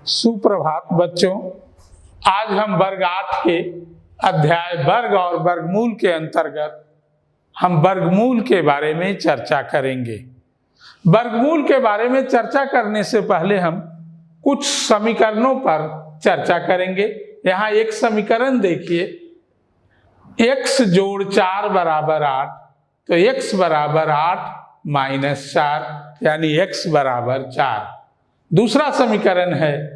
सुप्रभात बच्चों, आज हम वर्ग 8 के अध्याय वर्ग और वर्गमूल के अंतर्गत हम वर्गमूल के बारे में चर्चा करेंगे। वर्गमूल के बारे में चर्चा करने से पहले हम कुछ समीकरणों पर चर्चा करेंगे। यहाँ एक समीकरण देखिए, x जोड़ 4 बराबर 8, तो x बराबर 8 माइनस 4 यानी x बराबर 4। दूसरा समीकरण है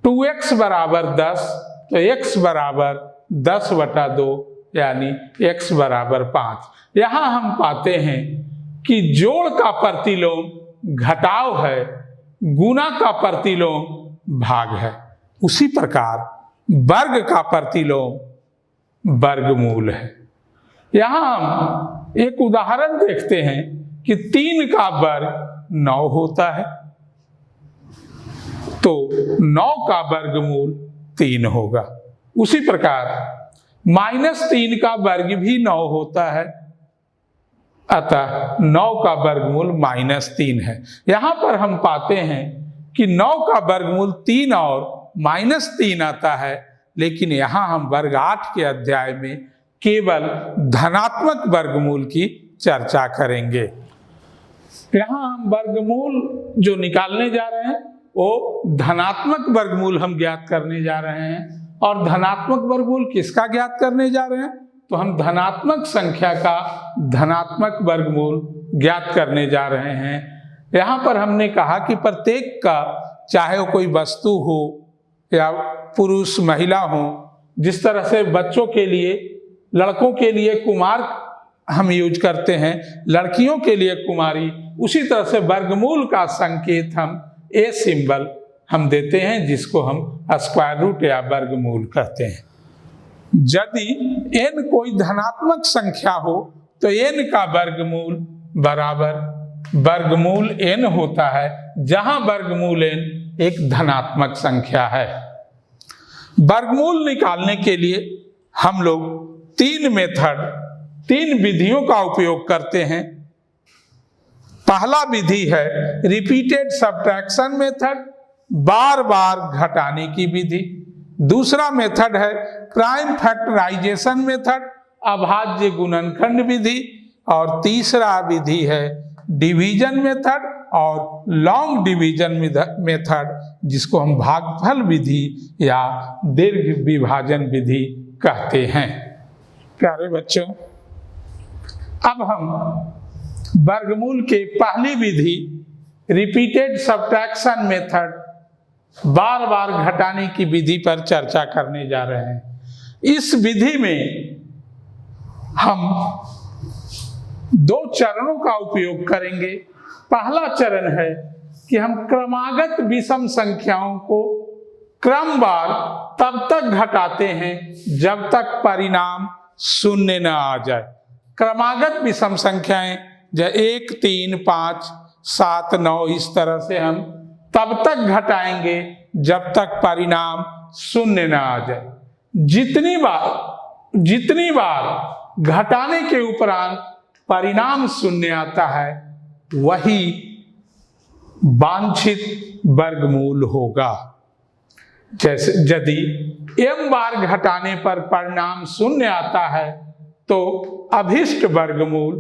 2x बराबर 10, तो x बराबर 10/2 यानी x बराबर 5। यहाँ हम पाते हैं कि जोड़ का प्रतिलोम घटाव है, गुना का प्रतिलोम भाग है। उसी प्रकार वर्ग का प्रतिलोम वर्गमूल है। यहाँ हम एक उदाहरण देखते हैं कि 3 का वर्ग 9 होता है, तो 9 का वर्गमूल 3 होगा। उसी प्रकार -3 का वर्ग भी 9 होता है, अतः 9 का वर्गमूल -3 है। यहाँ पर हम पाते हैं कि 9 का वर्गमूल 3 और -3 आता है, लेकिन यहाँ हम वर्ग 8 के अध्याय में केवल धनात्मक वर्गमूल की चर्चा करेंगे। यहाँ हम वर्गमूल जो निकालने जा रहे हैं वो धनात्मक वर्गमूल हम ज्ञात करने जा रहे हैं। और धनात्मक वर्गमूल किसका ज्ञात करने जा रहे हैं? तो हम धनात्मक संख्या का धनात्मक वर्गमूल ज्ञात करने जा रहे हैं। यहाँ पर हमने कहा कि प्रत्येक का, चाहे वो कोई वस्तु हो या पुरुष महिला हो, जिस तरह से बच्चों के लिए, लड़कों के लिए कुमार हम यूज करते हैं, लड़कियों के लिए कुमारी, उसी तरह से वर्गमूल का संकेत हम ए सिंबल हम देते हैं, जिसको हम स्क्वायर रूट या वर्गमूल कहते हैं। यदि n कोई धनात्मक संख्या हो तो n का वर्गमूल बराबर वर्गमूल n होता है, जहां वर्गमूल n एक धनात्मक संख्या है। वर्गमूल निकालने के लिए हम लोग 3 विधियों का उपयोग करते हैं। पहला विधि है रिपीटेड सब्ट्रैक्शन मेथड, बार बार घटाने की विधि। दूसरा मेथड है प्राइम फैक्टराइजेशन मेथड, अभाज्य गुणनखंड विधि। और तीसरा विधि है डिवीजन मेथड और लॉन्ग डिवीजन मेथड, जिसको हम भागफल विधि या दीर्घ विभाजन विधि कहते हैं। प्यारे बच्चों, अब हम वर्गमूल के पहली विधि रिपीटेड सब्ट्रैक्शन मेथड, बार बार घटाने की विधि पर चर्चा करने जा रहे हैं। इस विधि में हम 2 चरणों का उपयोग करेंगे। पहला चरण है कि हम क्रमागत विषम संख्याओं को क्रमवार तब तक घटाते हैं जब तक परिणाम 0 न आ जाए। क्रमागत विषम संख्याएं 1, 3, 5, 7, 9, इस तरह से हम तब तक घटाएंगे जब तक परिणाम 0 न आ जाए। जितनी बार घटाने के उपरांत परिणाम 0 आता है, वही वांछित वर्गमूल होगा। जैसे यदि m बार घटाने पर परिणाम 0 आता है तो अभिष्ट वर्गमूल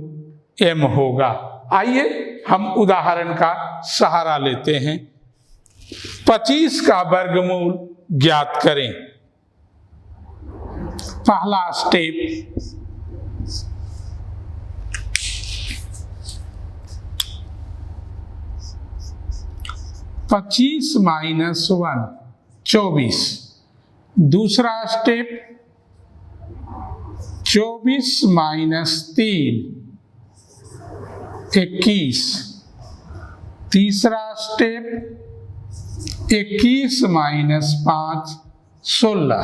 m होगा। आइए हम उदाहरण का सहारा लेते हैं। 25 का वर्गमूल ज्ञात करें। पहला स्टेप, (25 - 1) 24। दूसरा स्टेप 24 - 3 21। तीसरा स्टेप 21 - 5 16।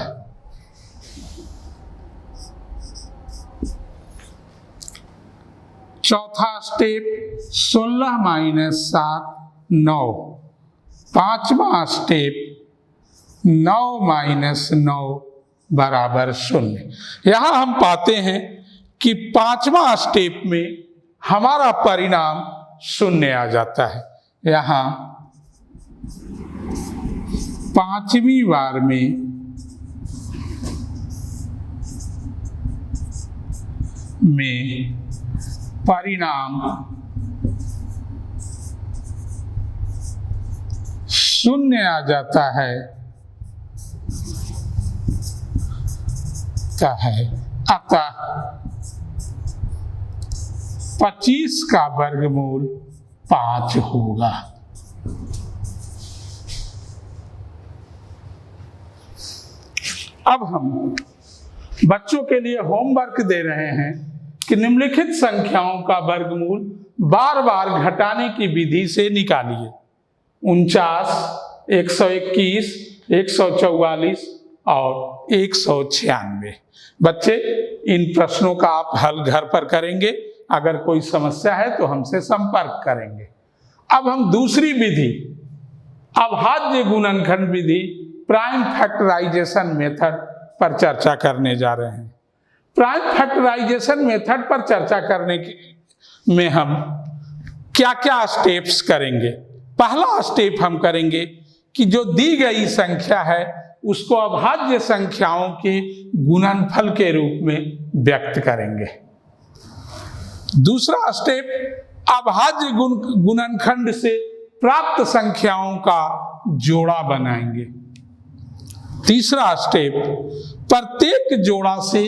चौथा स्टेप 16 - 7 9। पांचवा स्टेप 9 - 9 बराबर 0। यहाँ हम पाते हैं कि 5वां स्टेप में हमारा परिणाम 0 आ जाता है। यहाँ 5वीं बार में परिणाम शून्य आ जाता है अतः 25 का वर्गमूल 5 होगा। अब हम बच्चों के लिए होमवर्क दे रहे हैं कि निम्नलिखित संख्याओं का वर्गमूल बार बार घटाने की विधि से निकालिए। 49, 121, 144 और 196। बच्चे, इन प्रश्नों का आप हल घर पर करेंगे। अगर कोई समस्या है तो हमसे संपर्क करेंगे। अब हम दूसरी विधि, अभाज्य गुणनखंड विधि, प्राइम फैक्टराइजेशन मेथड पर चर्चा करने जा रहे हैं। प्राइम फैक्टराइजेशन मेथड पर चर्चा करने में हम क्या क्या स्टेप्स करेंगे। पहला स्टेप हम करेंगे कि जो दी गई संख्या है उसको अभाज्य संख्याओं के गुणनफल के रूप में व्यक्त करेंगे। दूसरा स्टेप, अभाज्य गुणनखंड से प्राप्त संख्याओं का जोड़ा बनाएंगे। तीसरा स्टेप, प्रत्येक जोड़ा से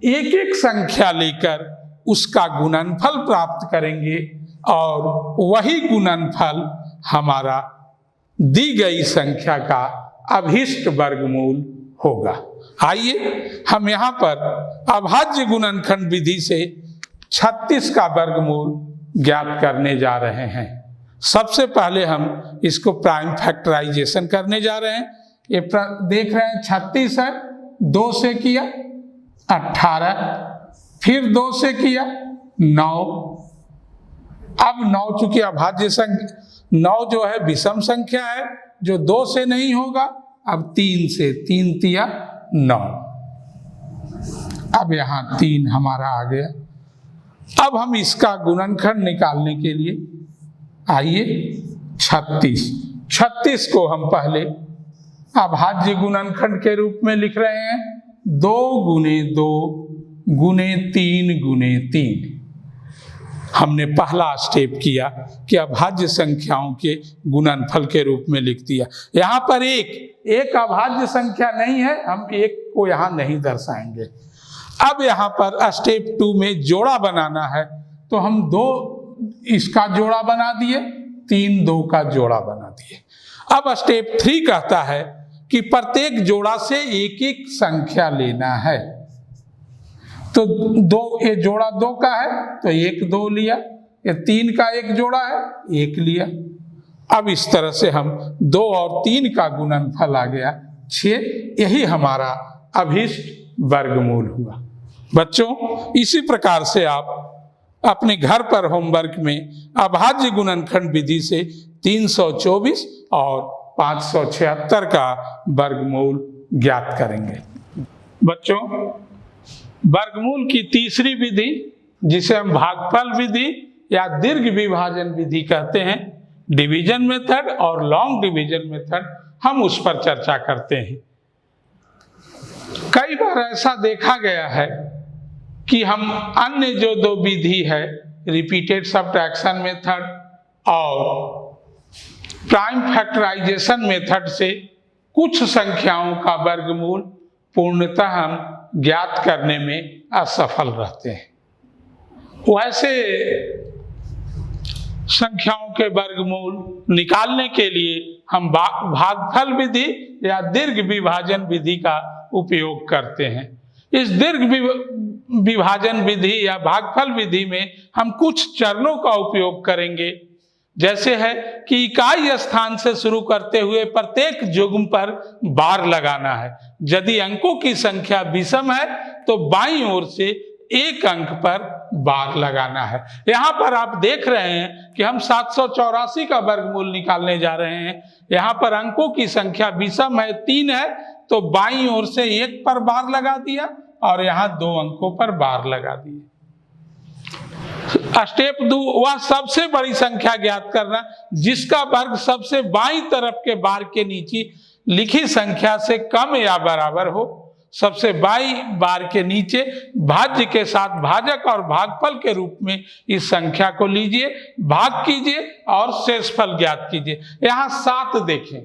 एक एक संख्या लेकर उसका गुणनफल प्राप्त करेंगे और वही गुणनफल हमारा दी गई संख्या का अभिष्ट वर्गमूल होगा। आइए हम यहाँ पर अभाज्य गुणनखंड विधि से 36 का वर्गमूल ज्ञात करने जा रहे हैं। सबसे पहले हम इसको प्राइम फैक्टराइजेशन करने जा रहे हैं। ये देख रहे हैं 36 है, 2 से किया 18, फिर 2 से किया 9। अब 9 चूंकि अभाज्य संख्या, 9 जो है विषम संख्या है जो 2 से नहीं होगा। अब 3 से, 3 तिया 9। अब यहाँ 3 हमारा आ गया। अब हम इसका गुणनखंड निकालने के लिए आइए 36 को हम पहले अभाज्य गुणनखंड के रूप में लिख रहे हैं। 2 गुने 2 गुने 3 गुने 3। हमने पहला स्टेप किया कि अभाज्य संख्याओं के गुणनफल के रूप में लिख दिया। यहाँ पर एक अभाज्य संख्या नहीं है, हम 1 को यहाँ नहीं दर्शाएंगे। अब यहाँ पर स्टेप 2 में जोड़ा बनाना है तो हम 2 इसका जोड़ा बना दिए, 3 2 का जोड़ा बना दिए। अब स्टेप 3 कहता है कि प्रत्येक जोड़ा से एक एक संख्या लेना है। तो 2, ये जोड़ा 2 का है तो 1 2 लिया, ये 3 का एक जोड़ा है 1 लिया। अब इस तरह से हम 2 और 3 का गुणनफल आ गया 6। यही हमारा अभिष्ट वर्गमूल हुआ। बच्चों, इसी प्रकार से आप अपने घर पर होमवर्क में अभाज्य गुणनखंड विधि से 324 और 576 का वर्गमूल ज्ञात करेंगे। बच्चों, वर्गमूल की तीसरी विधि, जिसे हम भागफल विधि या दीर्घ विभाजन विधि कहते हैं, डिवीजन मेथड और लॉन्ग डिवीजन मेथड, हम उस पर चर्चा करते हैं। कई बार ऐसा देखा गया है कि हम अन्य जो 2 विधि है, रिपीटेड सब्ट्रैक्शन मेथड और प्राइम फैक्टराइजेशन मेथड से कुछ संख्याओं का वर्गमूल पूर्णतः हम ज्ञात करने में असफल रहते हैं। वैसे संख्याओं के वर्गमूल निकालने के लिए हम भागफल विधि या दीर्घ विभाजन विधि का उपयोग करते हैं। इस दीर्घ विभाजन विधि या भागफल विधि में हम कुछ चरणों का उपयोग करेंगे। जैसे है कि इकाई स्थान से शुरू करते हुए प्रत्येक युग्म पर बार लगाना है। यदि अंकों की संख्या विषम है तो बाईं ओर से एक अंक पर बार लगाना है। यहाँ पर आप देख रहे हैं कि हम 784 का वर्गमूल निकालने जा रहे हैं। यहाँ पर अंकों की संख्या विषम है, 3 है, तो बाईं ओर से 1 पर बार लगा दिया और यहाँ 2 अंकों पर बार लगा दिए। स्टेप 2, वह सबसे बड़ी संख्या ज्ञात करना जिसका वर्ग सबसे बाईं तरफ के बार के नीचे लिखी संख्या से कम या बराबर हो, सबसे बाई बार के नीचे भाज्य के साथ भाजक और भागफल के रूप में इस संख्या को लीजिए, भाग कीजिए और शेषफल ज्ञात कीजिए। यहाँ 7 देखें,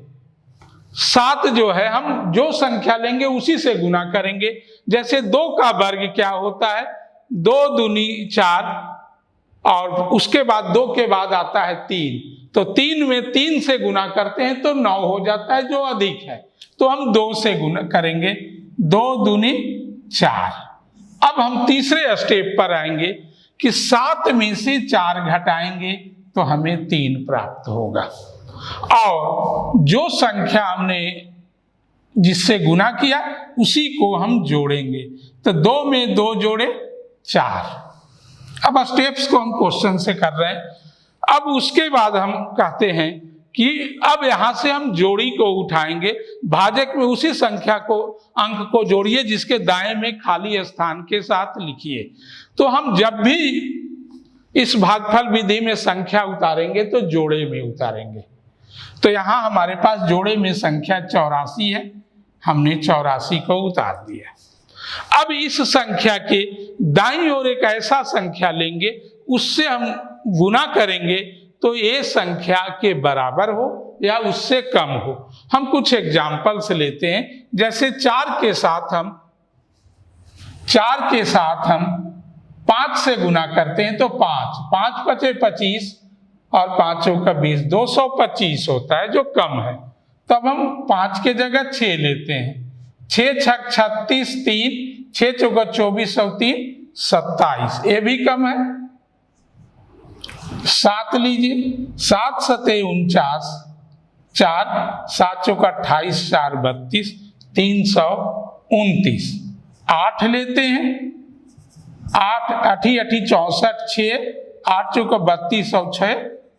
7 जो है हम जो संख्या लेंगे उसी से गुना करेंगे। जैसे 2 का वर्ग क्या होता है, 2 दूनी 4 और उसके बाद 2 के बाद आता है 3, तो 3 में 3 से गुना करते हैं तो 9 हो जाता है जो अधिक है, तो हम 2 से गुना करेंगे, 2 दूनी 4। अब हम तीसरे स्टेप पर आएंगे कि 7 में से 4 घटाएंगे तो हमें 3 प्राप्त होगा, और जो संख्या हमने जिससे गुना किया उसी को हम जोड़ेंगे, तो 2 में 2 जोड़े 4। अब स्टेप्स को हम क्वेश्चन से कर रहे हैं। अब उसके बाद हम कहते हैं कि अब यहां से हम जोड़ी को उठाएंगे, भाजक में उसी संख्या को अंक को जोड़िए जिसके दाएं में खाली स्थान के साथ लिखिए। तो हम जब भी इस भागफल विधि में संख्या उतारेंगे तो जोड़े में उतारेंगे। तो यहां हमारे पास जोड़े में संख्या 84 है, हमने 84 को उतार दिया। अब इस संख्या के दाईं ओर एक ऐसा संख्या लेंगे, उससे हम गुना करेंगे तो ये संख्या के बराबर हो या उससे कम हो। हम कुछ एग्जाम्पल्स लेते हैं, जैसे 4 के साथ हम 5 से गुना करते हैं तो 5 5 पचे 25 और 5 का 20, 225 होता है जो कम है। तब हम 5 के जगह 6 लेते हैं, 6 छक 36, 3 6 चौका 24 और 3 27, ये भी कम है। 7 लीजिए, 7 सते 49, 4 7 चौका 28, 4 32, 329। 8 लेते हैं, 8 8 8 64, 6 8 चौका 32 और 6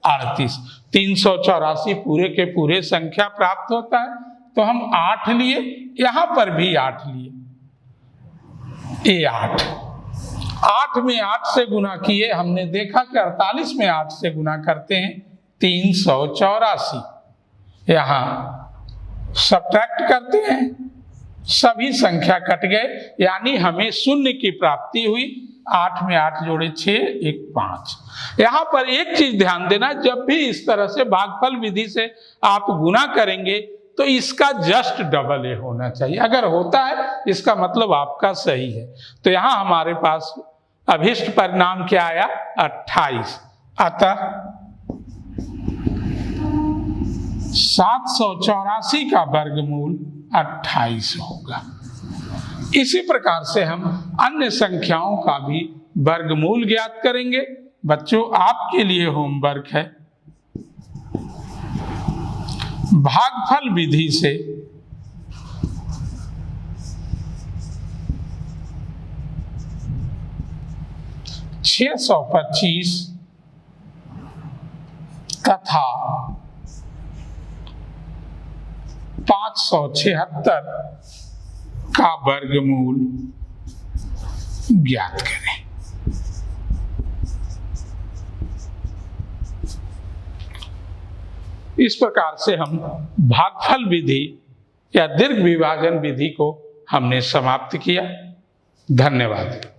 38, 384 पूरे के पूरे संख्या प्राप्त होता है। तो हम 8 लिए, यहां पर भी 8 लिए, ये 8 में 8 से गुना किए, हमने देखा कि 48 में 8 से गुना करते हैं 384। यहां सब्ट्रैक्ट करते हैं, सभी संख्या कट गए, यानी हमें शून्य की प्राप्ति हुई। 8 में 8 जोड़े 6, 1 5। यहां पर एक चीज ध्यान देना, जब भी इस तरह से भागफल विधि से आप गुना करेंगे तो इसका जस्ट डबल होना चाहिए। अगर होता है इसका मतलब आपका सही है। तो यहां हमारे पास अभिष्ट परिणाम क्या आया, 28। अतः 784 का वर्गमूल 28 होगा। इसी प्रकार से हम अन्य संख्याओं का भी वर्गमूल ज्ञात करेंगे। बच्चों, आपके लिए होमवर्क है, भागफल विधि से (625) तथा 576 का वर्गमूल ज्ञात करें। इस प्रकार से हम भागफल विधि या दीर्घ विभाजन विधि को हमने समाप्त किया। धन्यवाद।